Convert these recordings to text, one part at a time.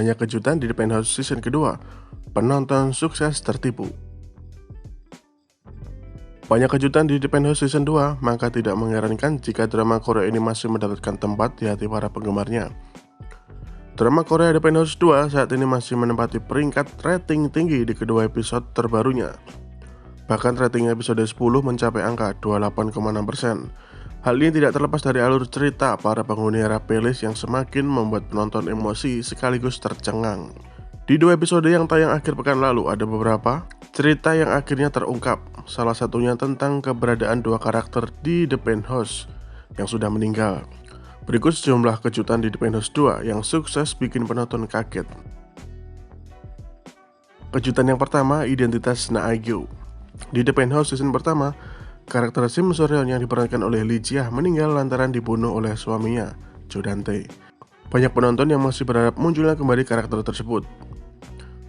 Banyak kejutan di The Penthouse season kedua. Penonton sukses tertipu. Banyak kejutan di The Penthouse season 2, maka tidak mengherankan jika drama Korea ini masih mendapatkan tempat di hati para penggemarnya. Drama Korea The Penthouse 2 saat ini masih menempati peringkat rating tinggi di kedua episode terbarunya. Bahkan rating episode 10 mencapai angka 28,6%. Hal ini tidak terlepas dari alur cerita para penghuni era playlist yang semakin membuat penonton emosi sekaligus tercengang. Di dua episode yang tayang akhir pekan lalu ada beberapa cerita yang akhirnya terungkap. Salah satunya tentang keberadaan dua karakter di The Penthouse yang sudah meninggal. Berikut sejumlah kejutan di The Penthouse 2 yang sukses bikin penonton kaget. Kejutan yang pertama, identitas Na Agyo. Di The Penthouse season pertama, karakter Sim Soryeon yang diperankan oleh Lee Ji-ah meninggal lantaran dibunuh oleh suaminya, Jo Dan-tae. Banyak penonton yang masih berharap munculnya kembali karakter tersebut.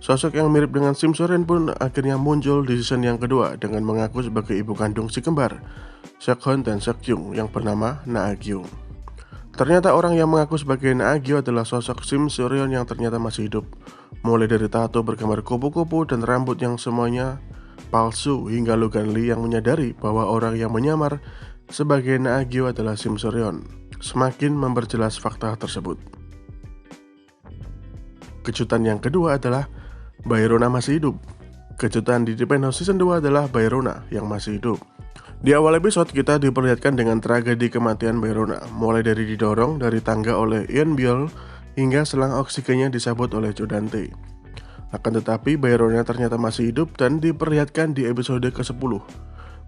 Sosok yang mirip dengan Sim Soryeon pun akhirnya muncul di season yang kedua dengan mengaku sebagai ibu kandung si kembar, Seok-hun dan Seok-jung yang bernama Na Agyo. Ternyata orang yang mengaku sebagai Na Agyo adalah sosok Sim Soryeon yang ternyata masih hidup. Mulai dari tato bergambar kupu-kupu dan rambut yang semuanya palsu hingga Logan Lee yang menyadari bahwa orang yang menyamar sebagai Na Agyo adalah Sim Soryeon semakin memperjelas fakta tersebut. Kejutan yang kedua adalah Baerona masih hidup. Kejutan di The Penthouse season 2 adalah Baerona yang masih hidup. Di awal episode kita diperlihatkan dengan tragedi kematian Baerona, mulai dari didorong dari tangga oleh Yeon Byul hingga selang oksigennya disabot oleh Jo Dan-tae. Akan tetapi Baerona ternyata masih hidup dan diperlihatkan di episode ke-10.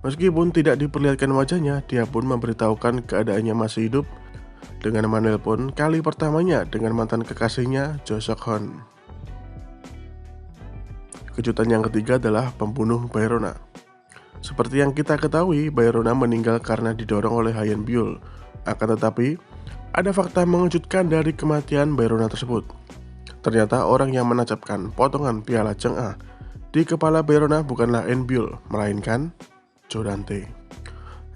Meskipun tidak diperlihatkan wajahnya, dia pun memberitahukan keadaannya masih hidup dengan menelpon kali pertamanya dengan mantan kekasihnya Jo Seok-hun. Kejutan yang ketiga adalah pembunuh Baerona. Seperti yang kita ketahui, Baerona meninggal karena didorong oleh Yeon Byul. Akan tetapi, ada fakta mengejutkan dari kematian Baerona tersebut. Ternyata orang yang menancapkan potongan piala Chang'e di kepala Baerona bukanlah Yeon Byul, melainkan Jo Dan-tae.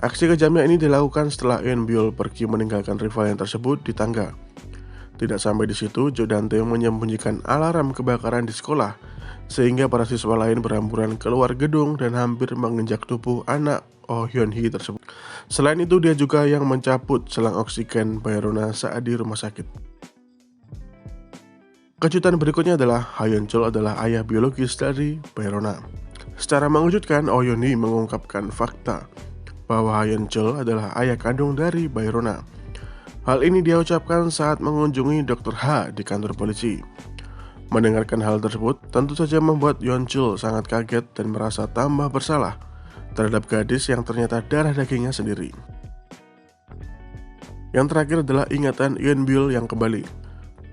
Aksi kejamnya ini dilakukan setelah Yeon Byul pergi meninggalkan rivalnya tersebut di tangga. Tidak sampai di situ, Jo Dan-tae menyembunyikan alarm kebakaran di sekolah, sehingga para siswa lain berhamburan keluar gedung dan hampir menginjak tubuh anak Oh Hyun-hee tersebut. Selain itu, dia juga yang mencabut selang oksigen Baerona saat di rumah sakit. Kejutan berikutnya adalah Hyun-chul adalah ayah biologis dari Baerona. Secara mengejutkan, Oh Hyun-hee mengungkapkan fakta bahwa Hyun-chul adalah ayah kandung dari Baerona. Hal ini dia ucapkan saat mengunjungi Dr. H di kantor polisi. Mendengarkan hal tersebut, tentu saja membuat Hyun-chul sangat kaget dan merasa tambah bersalah terhadap gadis yang ternyata darah dagingnya sendiri. Yang terakhir adalah ingatan Yeon Byul yang kembali.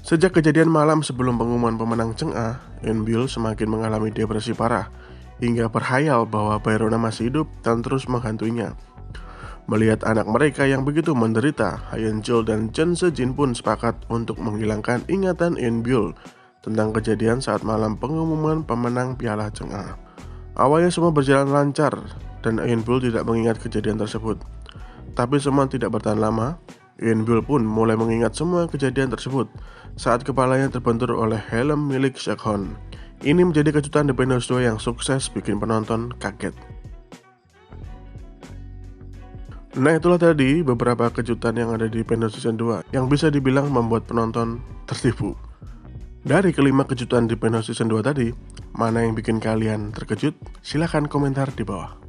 Sejak kejadian malam sebelum pengumuman pemenang Chang'e, Yeon Byul semakin mengalami depresi parah, hingga berhayal bahwa Baerona masih hidup dan terus menghantuinya. Melihat anak mereka yang begitu menderita, Hyun-chul dan Jeon Se-jin pun sepakat untuk menghilangkan ingatan Yeon Byul tentang kejadian saat malam pengumuman pemenang piala Chang'e. Awalnya semua berjalan lancar dan Yeon Byul tidak mengingat kejadian tersebut. Tapi semua tidak bertahan lama. Yeon Byul pun mulai mengingat semua kejadian tersebut saat kepalanya terbentur oleh helm milik Seok-hun. Ini menjadi kejutan The Penthouse 2 yang sukses bikin penonton kaget. Nah, itulah tadi beberapa kejutan yang ada di Penthouse season 2 yang bisa dibilang membuat penonton tertipu. Dari kelima kejutan di Penthouse season 2 tadi, mana yang bikin kalian terkejut? Silahkan komentar di bawah.